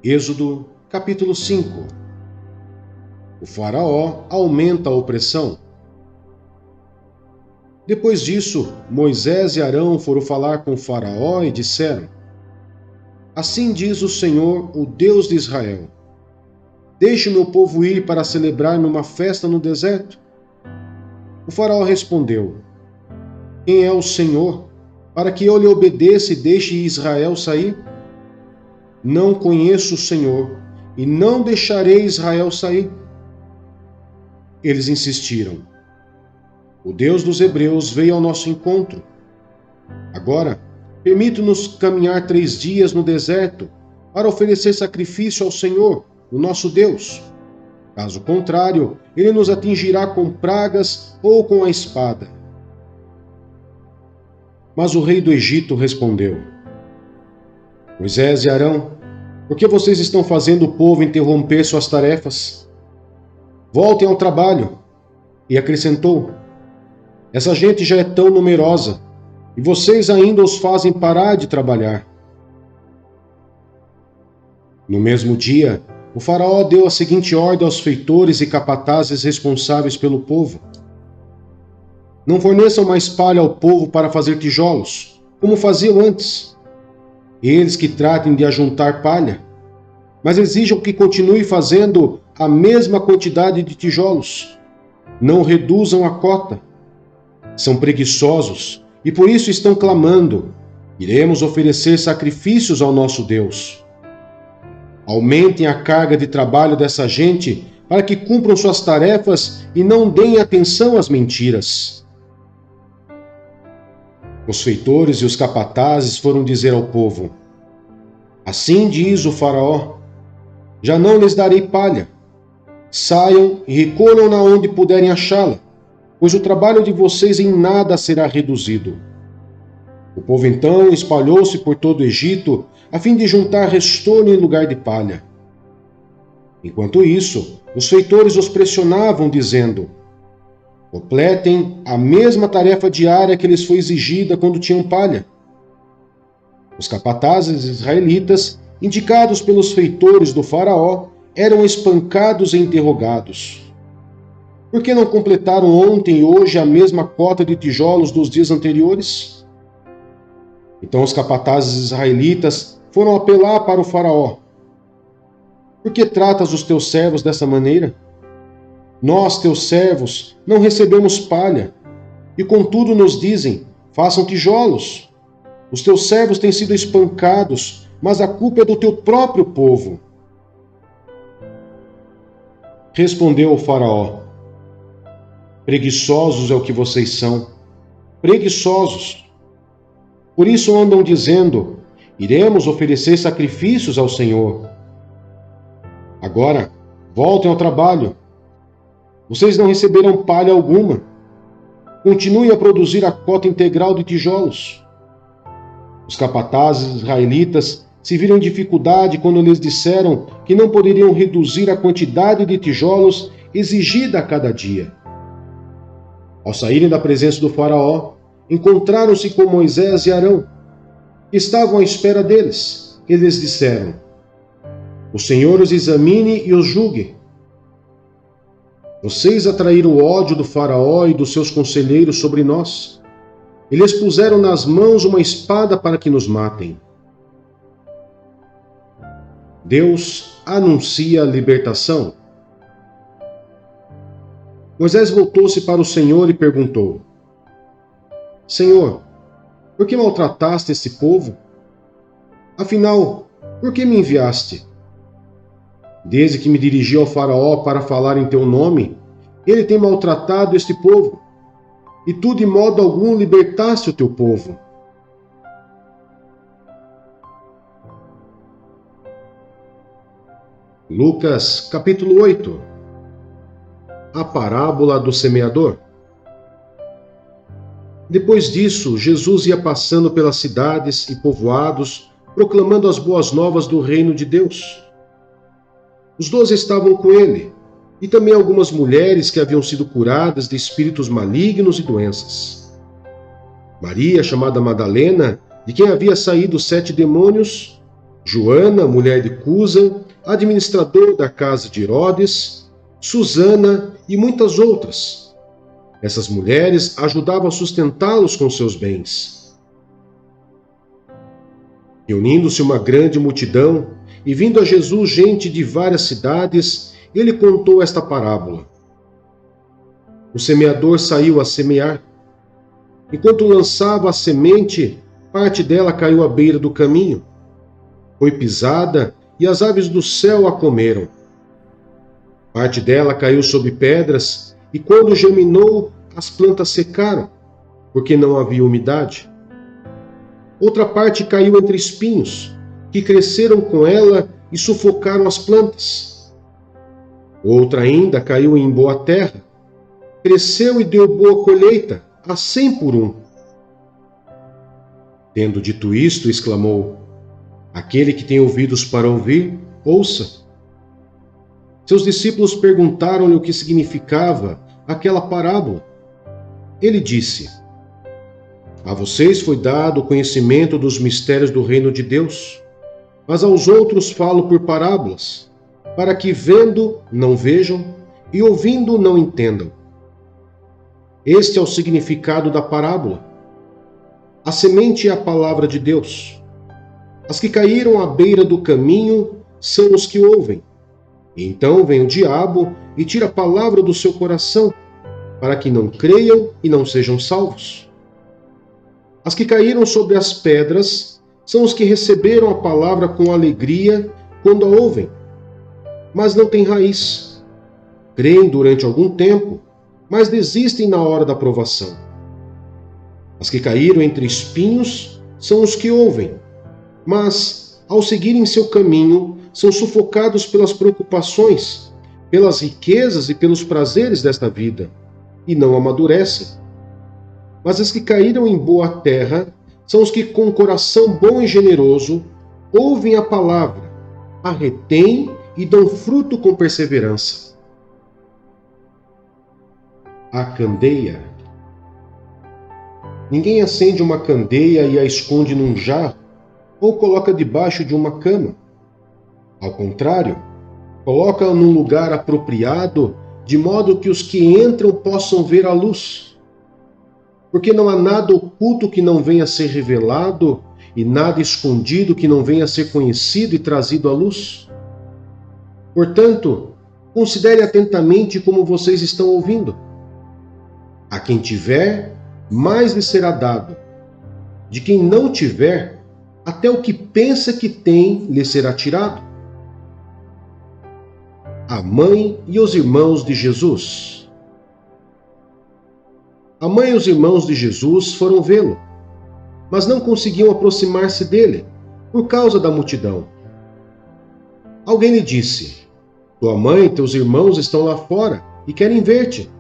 Êxodo, capítulo 5. O faraó aumenta a opressão. Depois disso, Moisés e Arão foram falar com o faraó e disseram: Assim diz o Senhor, o Deus de Israel: Deixe o meu povo ir para celebrar-me uma festa no deserto. O faraó respondeu: Quem é o Senhor, para que eu lhe obedeça e deixe Israel sair? Não conheço o Senhor, e não deixarei Israel sair. Eles insistiram: O Deus dos Hebreus veio ao nosso encontro. Agora, permite-nos caminhar 3 dias no deserto para oferecer sacrifício ao Senhor, o nosso Deus. Caso contrário, ele nos atingirá com pragas ou com a espada. Mas o rei do Egito respondeu: Moisés e Arão, por que vocês estão fazendo o povo interromper suas tarefas? Voltem ao trabalho. E acrescentou: Essa gente já é tão numerosa, e vocês ainda os fazem parar de trabalhar. No mesmo dia, o faraó deu a seguinte ordem aos feitores e capatazes responsáveis pelo povo: Não forneçam mais palha ao povo para fazer tijolos, como faziam antes. Eles que tratem de ajuntar palha, mas exijam que continue fazendo a mesma quantidade de tijolos. Não reduzam a cota. São preguiçosos e por isso estão clamando: Iremos oferecer sacrifícios ao nosso Deus. Aumentem a carga de trabalho dessa gente para que cumpram suas tarefas e não deem atenção às mentiras. Os feitores e os capatazes foram dizer ao povo: Assim diz o faraó: Já não lhes darei palha. Saiam e recolham-na onde puderem achá-la, pois o trabalho de vocês em nada será reduzido. O povo então espalhou-se por todo o Egito, a fim de juntar restolho em lugar de palha. Enquanto isso, os feitores os pressionavam, dizendo: Completem a mesma tarefa diária que lhes foi exigida quando tinham palha. Os capatazes israelitas, indicados pelos feitores do faraó, eram espancados e interrogados. Por que não completaram ontem e hoje a mesma cota de tijolos dos dias anteriores? Então os capatazes israelitas foram apelar para o faraó: Por que tratas os teus servos dessa maneira? Nós, teus servos, não recebemos palha, e contudo nos dizem: Façam tijolos. Os teus servos têm sido espancados, mas a culpa é do teu próprio povo. Respondeu o faraó: Preguiçosos é o que vocês são, preguiçosos. Por isso andam dizendo: Iremos oferecer sacrifícios ao Senhor. Agora, voltem ao trabalho. Vocês não receberão palha alguma. Continuem a produzir a cota integral de tijolos. Os capatazes israelitas se viram em dificuldade quando lhes disseram que não poderiam reduzir a quantidade de tijolos exigida a cada dia. Ao saírem da presença do faraó, encontraram-se com Moisés e Arão, que estavam à espera deles. Eles disseram: O Senhor os examine e os julgue. Vocês atraíram o ódio do faraó e dos seus conselheiros sobre nós. Eles puseram nas mãos uma espada para que nos matem. Deus anuncia a libertação. Moisés voltou-se para o Senhor e perguntou: Senhor, por que maltrataste esse povo? Afinal, por que me enviaste? Desde que me dirigi ao faraó para falar em teu nome, ele tem maltratado este povo, e tu de modo algum libertaste o teu povo. Lucas, capítulo 8. A parábola do semeador. Depois disso, Jesus ia passando pelas cidades e povoados, proclamando as boas novas do reino de Deus. Os 12 estavam com ele, e também algumas mulheres que haviam sido curadas de espíritos malignos e doenças. Maria, chamada Madalena, de quem havia saído 7 demônios, Joana, mulher de Cusa, administrador da casa de Herodes, Susana e muitas outras. Essas mulheres ajudavam a sustentá-los com seus bens. Reunindo-se uma grande multidão e vindo a Jesus gente de várias cidades, ele contou esta parábola. O semeador saiu a semear. Enquanto lançava a semente, parte dela caiu à beira do caminho. Foi pisada e as aves do céu a comeram. Parte dela caiu sobre pedras e quando germinou, as plantas secaram, porque não havia umidade. Outra parte caiu entre espinhos, que cresceram com ela e sufocaram as plantas. Outra ainda caiu em boa terra, cresceu e deu boa colheita, a 100 por 1. Tendo dito isto, exclamou: Aquele que tem ouvidos para ouvir, ouça. Seus discípulos perguntaram-lhe o que significava aquela parábola. Ele disse: A vocês foi dado o conhecimento dos mistérios do reino de Deus, mas aos outros falo por parábolas, para que vendo não vejam e ouvindo não entendam. Este é o significado da parábola. A semente é a palavra de Deus. As que caíram à beira do caminho são os que ouvem. E então vem o diabo e tira a palavra do seu coração, para que não creiam e não sejam salvos. As que caíram sobre as pedras são os que receberam a palavra com alegria quando a ouvem, mas não têm raiz. Creem durante algum tempo, mas desistem na hora da provação. As que caíram entre espinhos são os que ouvem, mas, ao seguirem seu caminho, são sufocados pelas preocupações, pelas riquezas e pelos prazeres desta vida, e não amadurecem. Mas as que caíram em boa terra são os que, com coração bom e generoso, ouvem a palavra, a retêm e dão fruto com perseverança. A candeia. Ninguém acende uma candeia e a esconde num jarro, ou coloca debaixo de uma cama. Ao contrário, coloca-a num lugar apropriado, de modo que os que entram possam ver a luz. Porque não há nada oculto que não venha a ser revelado, e nada escondido que não venha a ser conhecido e trazido à luz. Portanto, considere atentamente como vocês estão ouvindo. A quem tiver, mais lhe será dado. De quem não tiver, até o que pensa que tem lhe será tirado. A mãe e os irmãos de Jesus. A mãe e os irmãos de Jesus foram vê-lo, mas não conseguiam aproximar-se dele, por causa da multidão. Alguém lhe disse: Tua mãe e teus irmãos estão lá fora e querem ver-te.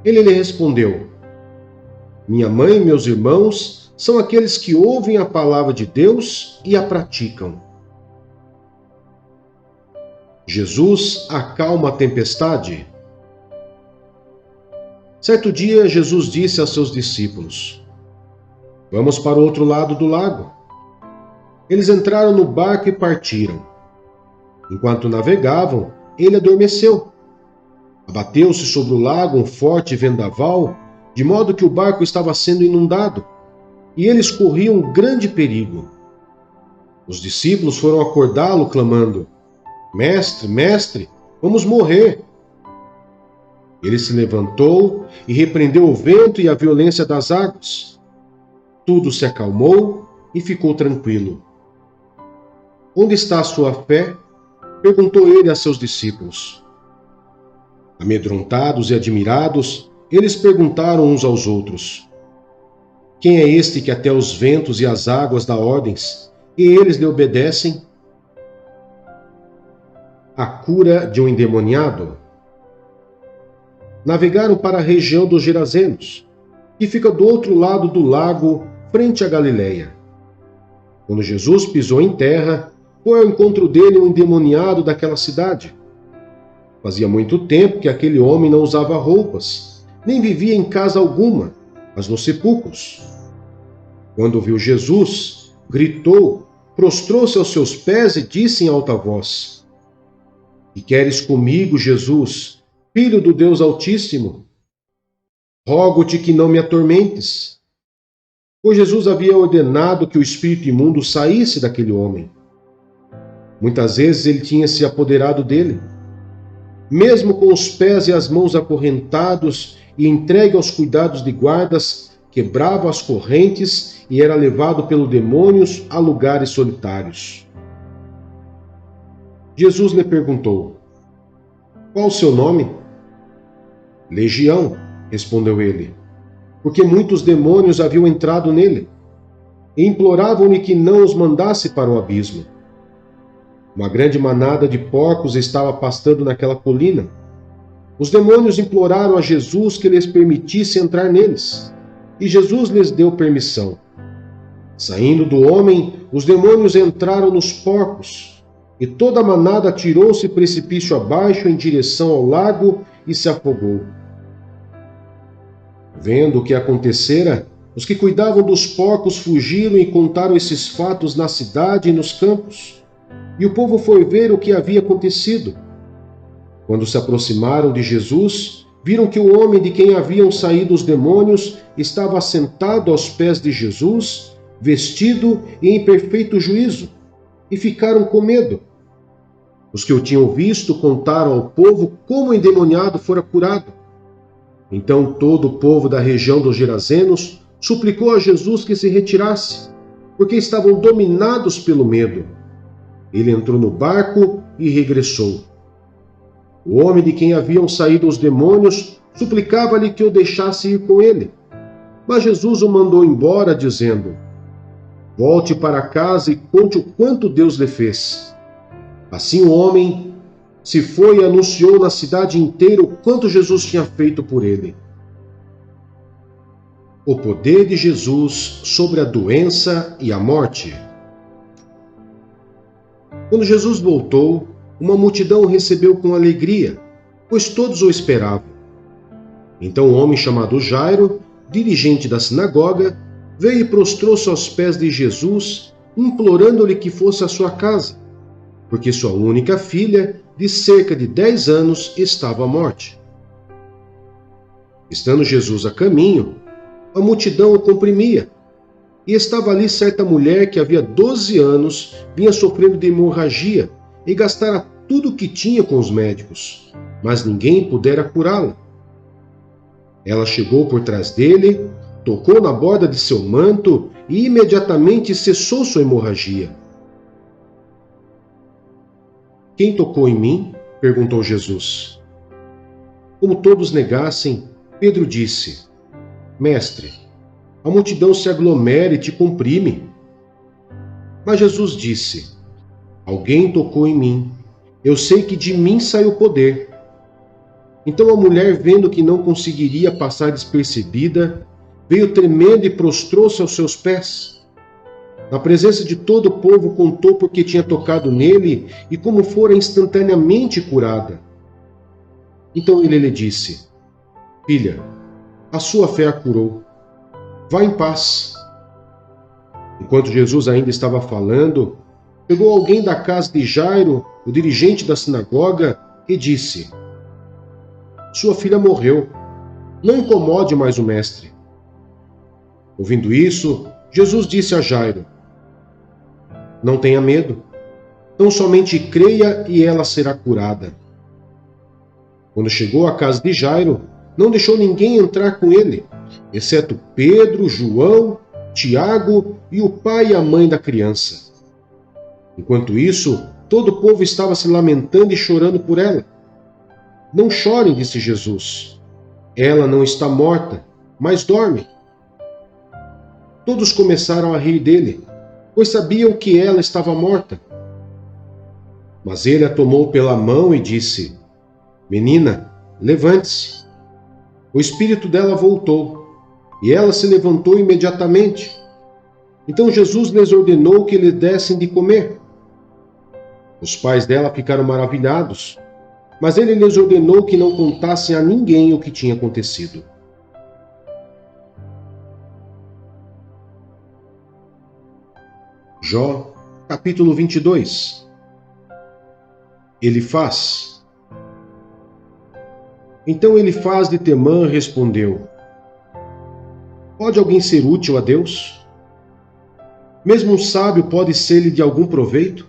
Ele lhe respondeu: Minha mãe e meus irmãos são aqueles que ouvem a palavra de Deus e a praticam. Jesus acalma a tempestade. Certo dia, Jesus disse a seus discípulos: Vamos para o outro lado do lago. Eles entraram no barco e partiram. Enquanto navegavam, ele adormeceu. Abateu-se sobre o lago um forte vendaval, de modo que o barco estava sendo inundado, e eles corriam grande perigo. Os discípulos foram acordá-lo, clamando: Mestre, mestre, vamos morrer. Ele se levantou e repreendeu o vento e a violência das águas. Tudo se acalmou e ficou tranquilo. Onde está a sua fé? Perguntou ele a seus discípulos. Amedrontados e admirados, eles perguntaram uns aos outros: Quem é este que até os ventos e as águas dá ordens, e eles lhe obedecem? A cura de um endemoniado. Navegaram para a região dos Gerazenos, que fica do outro lado do lago, frente à Galileia. Quando Jesus pisou em terra, foi ao encontro dele um endemoniado daquela cidade. Fazia muito tempo que aquele homem não usava roupas, nem vivia em casa alguma, mas nos sepulcros. Quando viu Jesus, gritou, prostrou-se aos seus pés e disse em alta voz: Que queres comigo, Jesus, Filho do Deus Altíssimo? Rogo-te que não me atormentes. Pois Jesus havia ordenado que o espírito imundo saísse daquele homem. Muitas vezes ele tinha se apoderado dele. Mesmo com os pés e as mãos acorrentados e entregue aos cuidados de guardas, quebrava as correntes e era levado pelos demônios a lugares solitários. Jesus lhe perguntou: Qual o seu nome? Legião, respondeu ele, porque muitos demônios haviam entrado nele, e imploravam-lhe que não os mandasse para o abismo. Uma grande manada de porcos estava pastando naquela colina. Os demônios imploraram a Jesus que lhes permitisse entrar neles, e Jesus lhes deu permissão. Saindo do homem, os demônios entraram nos porcos, e toda a manada atirou-se precipício abaixo em direção ao lago e se afogou. Vendo o que acontecera, os que cuidavam dos porcos fugiram e contaram esses fatos na cidade e nos campos. E o povo foi ver o que havia acontecido. Quando se aproximaram de Jesus, viram que o homem de quem haviam saído os demônios estava assentado aos pés de Jesus, vestido e em perfeito juízo, e ficaram com medo. Os que o tinham visto contaram ao povo como o endemoniado fora curado. Então todo o povo da região dos Gerazenos suplicou a Jesus que se retirasse, porque estavam dominados pelo medo. Ele entrou no barco e regressou. O homem de quem haviam saído os demônios suplicava-lhe que o deixasse ir com ele. Mas Jesus o mandou embora, dizendo: Volte para casa e conte o quanto Deus lhe fez. Assim o homem se foi e anunciou na cidade inteira o quanto Jesus tinha feito por ele. O poder de Jesus sobre a doença e a morte. Quando Jesus voltou, uma multidão o recebeu com alegria, pois todos o esperavam. Então um homem chamado Jairo, dirigente da sinagoga, veio e prostrou-se aos pés de Jesus, implorando-lhe que fosse à sua casa, porque sua única filha, de cerca de 10 anos, estava à morte. Estando Jesus a caminho, a multidão o comprimia, e estava ali certa mulher que havia 12 anos vinha sofrendo de hemorragia e gastara tudo o que tinha com os médicos, mas ninguém pudera curá-la. Ela chegou por trás dele, tocou na borda de seu manto e imediatamente cessou sua hemorragia. Quem tocou em mim? Perguntou Jesus. Como todos negassem, Pedro disse: Mestre, a multidão se aglomera e te comprime. Mas Jesus disse: Alguém tocou em mim. Eu sei que de mim sai o poder. Então a mulher, vendo que não conseguiria passar despercebida, veio tremendo e prostrou-se aos seus pés. Na presença de todo o povo, contou porque tinha tocado nele e como fora instantaneamente curada. Então ele lhe disse: Filha, a sua fé a curou. Vá em paz. Enquanto Jesus ainda estava falando, chegou alguém da casa de Jairo, o dirigente da sinagoga, e disse: Sua filha morreu. Não incomode mais o mestre. Ouvindo isso, Jesus disse a Jairo: Não tenha medo. Tão somente creia e ela será curada. Quando chegou à casa de Jairo, não deixou ninguém entrar com ele, exceto Pedro, João, Tiago e o pai e a mãe da criança. Enquanto isso, todo o povo estava se lamentando e chorando por ela. Não chorem, disse Jesus. Ela não está morta, mas dorme. Todos começaram a rir dele, pois sabiam que ela estava morta. Mas ele a tomou pela mão e disse: Menina, levante-se. O espírito dela voltou, e ela se levantou imediatamente. Então Jesus lhes ordenou que lhe dessem de comer. Os pais dela ficaram maravilhados, mas ele lhes ordenou que não contassem a ninguém o que tinha acontecido. Jó, capítulo 22. Elifaz. Então Elifaz de Temã respondeu: Pode alguém ser útil a Deus? Mesmo um sábio pode ser-lhe de algum proveito?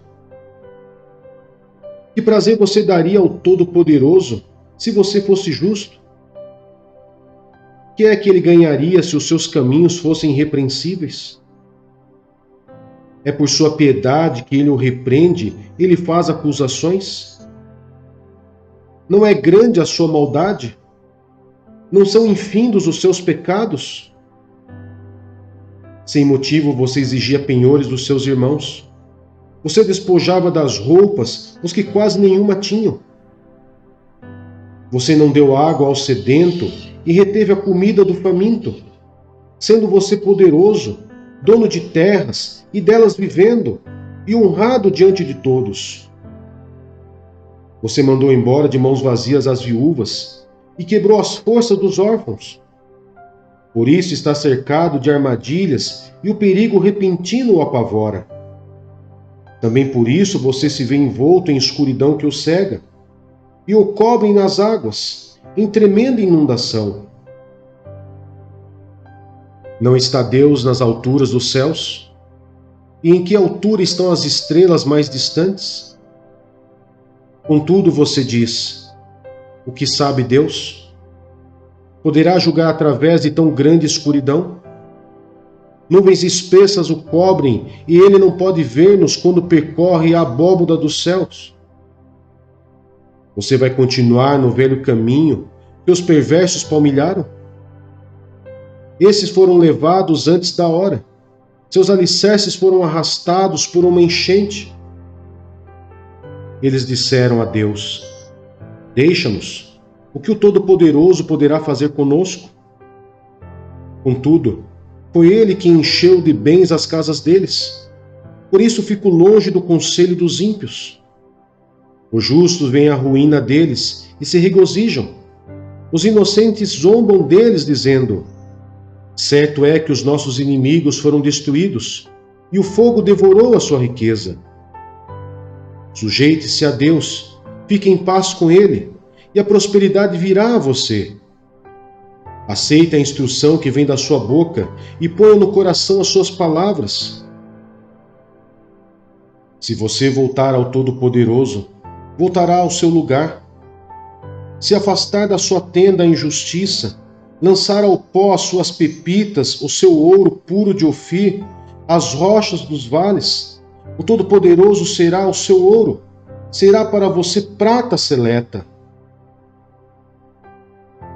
Que prazer você daria ao Todo-Poderoso se você fosse justo? Que é que ele ganharia se os seus caminhos fossem irrepreensíveis? É por sua piedade que ele o repreende, ele faz acusações? Não é grande a sua maldade? Não são infindos os seus pecados? Sem motivo você exigia penhores dos seus irmãos. Você despojava das roupas os que quase nenhuma tinham. Você não deu água ao sedento e reteve a comida do faminto, sendo você poderoso, dono de terras e delas vivendo, e honrado diante de todos. Você mandou embora de mãos vazias as viúvas e quebrou as forças dos órfãos. Por isso está cercado de armadilhas e o perigo repentino o apavora. Também por isso você se vê envolto em escuridão que o cega, e o cobrem nas águas, em tremenda inundação. Não está Deus nas alturas dos céus? E em que altura estão as estrelas mais distantes? Contudo, você diz: o que sabe Deus? Poderá julgar através de tão grande escuridão? Nuvens espessas o cobrem, e ele não pode ver-nos quando percorre a abóboda dos céus. Você vai continuar no velho caminho que os perversos palmilharam? Esses foram levados antes da hora. Seus alicerces foram arrastados por uma enchente. Eles disseram a Deus: Deixa-nos. O que o Todo-Poderoso poderá fazer conosco? Contudo, foi ele que encheu de bens as casas deles. Por isso fico longe do conselho dos ímpios. Os justos veem a ruína deles e se regozijam. Os inocentes zombam deles, dizendo: Certo é que os nossos inimigos foram destruídos, e o fogo devorou a sua riqueza. Sujeite-se a Deus, fique em paz com Ele, e a prosperidade virá a você. Aceite a instrução que vem da sua boca e ponha no coração as suas palavras. Se você voltar ao Todo-Poderoso, voltará ao seu lugar. Se afastar da sua tenda a injustiça, lançar ao pó as suas pepitas, o seu ouro puro de Ofir, as rochas dos vales, o Todo-Poderoso será o seu ouro, será para você prata seleta.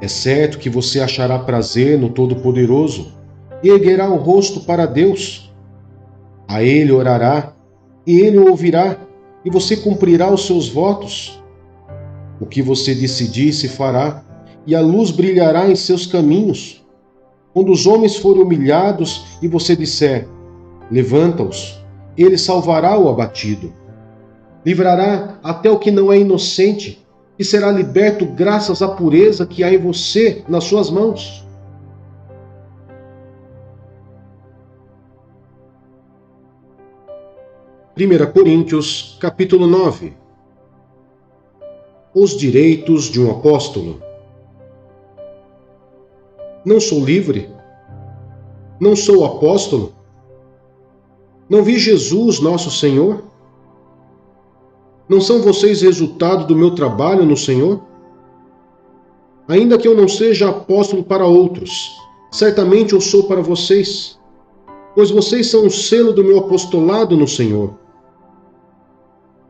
É certo que você achará prazer no Todo-Poderoso e erguerá o rosto para Deus. A Ele orará, e Ele o ouvirá, e você cumprirá os seus votos. O que você decidir se fará, e a luz brilhará em seus caminhos. Quando os homens forem humilhados e você disser: Levanta-os, Ele salvará o abatido. Livrará até o que não é inocente, e será liberto graças à pureza que há em você nas suas mãos. Primeira Coríntios, capítulo 9. Os direitos de um apóstolo. Não sou livre? Não sou apóstolo? Não vi Jesus, nosso Senhor? Não são vocês resultado do meu trabalho no Senhor? Ainda que eu não seja apóstolo para outros, certamente eu sou para vocês, pois vocês são o selo do meu apostolado no Senhor.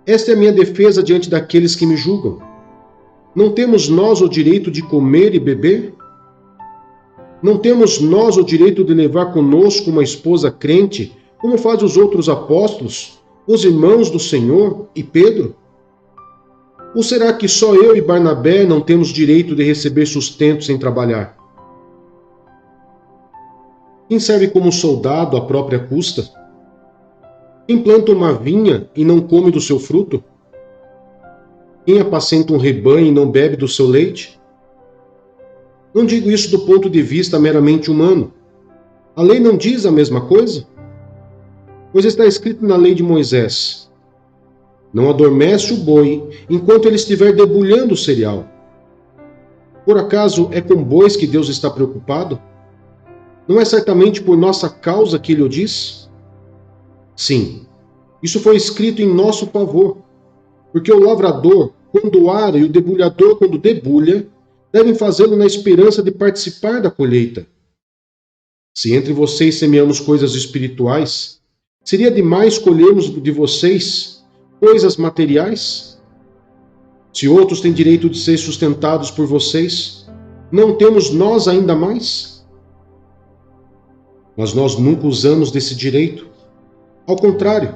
Esta é a minha defesa diante daqueles que me julgam. Não temos nós o direito de comer e beber? Não temos nós o direito de levar conosco uma esposa crente, como faz os outros apóstolos, os irmãos do Senhor e Pedro? Ou será que só eu e Barnabé não temos direito de receber sustento sem trabalhar? Quem serve como soldado à própria custa? Quem planta uma vinha e não come do seu fruto? Quem apacenta um rebanho e não bebe do seu leite? Não digo isso do ponto de vista meramente humano. A lei não diz a mesma coisa? Pois está escrito na lei de Moisés: não adormece o boi enquanto ele estiver debulhando o cereal. Por acaso é com bois que Deus está preocupado? Não é certamente por nossa causa que ele o diz? Sim, isso foi escrito em nosso favor, porque o lavrador, quando ara, e o debulhador, quando debulha, devem fazê-lo na esperança de participar da colheita. Se entre vocês semeamos coisas espirituais, seria demais colhermos de vocês coisas materiais? Se outros têm direito de ser sustentados por vocês, não temos nós ainda mais? Mas nós nunca usamos desse direito. Ao contrário,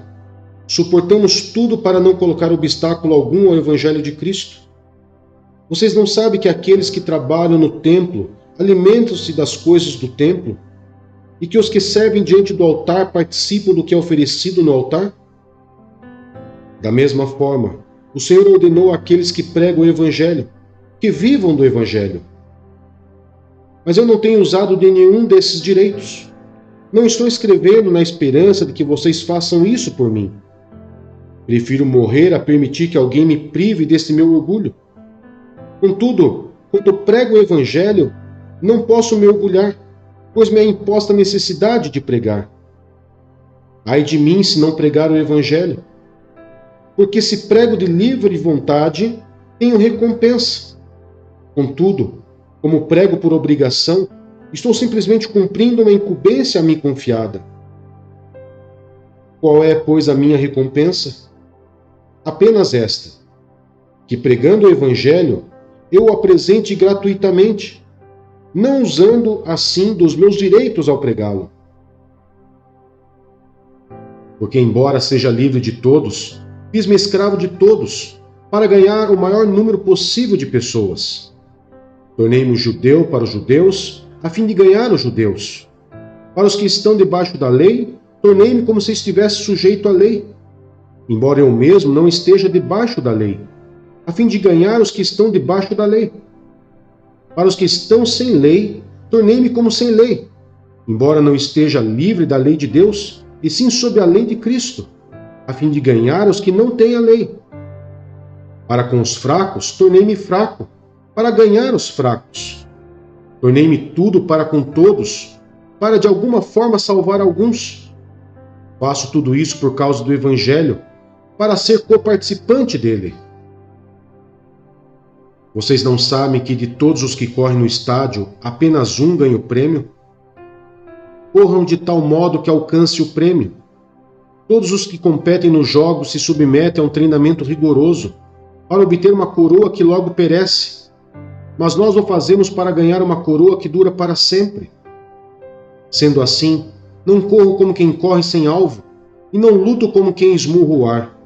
suportamos tudo para não colocar obstáculo algum ao Evangelho de Cristo. Vocês não sabem que aqueles que trabalham no templo alimentam-se das coisas do templo e que os que servem diante do altar participam do que é oferecido no altar? Da mesma forma, o Senhor ordenou àqueles que pregam o Evangelho que vivam do Evangelho. Mas eu não tenho usado de nenhum desses direitos. Não estou escrevendo na esperança de que vocês façam isso por mim. Prefiro morrer a permitir que alguém me prive desse meu orgulho. Contudo, quando prego o Evangelho, não posso me orgulhar, pois me é imposta a necessidade de pregar. Ai de mim se não pregar o Evangelho. Porque se prego de livre vontade, tenho recompensa. Contudo, como prego por obrigação, estou simplesmente cumprindo uma incumbência a mim confiada. Qual é, pois, a minha recompensa? Apenas esta: que pregando o Evangelho, eu o apresente gratuitamente, não usando assim dos meus direitos ao pregá-lo. Porque, embora seja livre de todos, fiz-me escravo de todos, para ganhar o maior número possível de pessoas. Tornei-me judeu para os judeus, a fim de ganhar os judeus. Para os que estão debaixo da lei, tornei-me como se estivesse sujeito à lei, embora eu mesmo não esteja debaixo da lei, a fim de ganhar os que estão debaixo da lei. Para os que estão sem lei, tornei-me como sem lei, embora não esteja livre da lei de Deus, e sim sob a lei de Cristo, a fim de ganhar os que não têm a lei. Para com os fracos, tornei-me fraco, para ganhar os fracos. Tornei-me tudo para com todos, para de alguma forma salvar alguns. Faço tudo isso por causa do Evangelho, para ser coparticipante dele. Vocês não sabem que de todos os que correm no estádio, apenas um ganha o prêmio? Corram de tal modo que alcance o prêmio. Todos os que competem nos jogos se submetem a um treinamento rigoroso, para obter uma coroa que logo perece. Mas nós o fazemos para ganhar uma coroa que dura para sempre. Sendo assim, não corro como quem corre sem alvo, e não luto como quem esmurra o ar.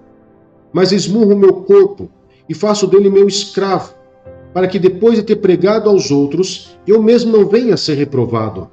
Mas esmurro o meu corpo, e faço dele meu escravo, para que depois de ter pregado aos outros, eu mesmo não venha a ser reprovado.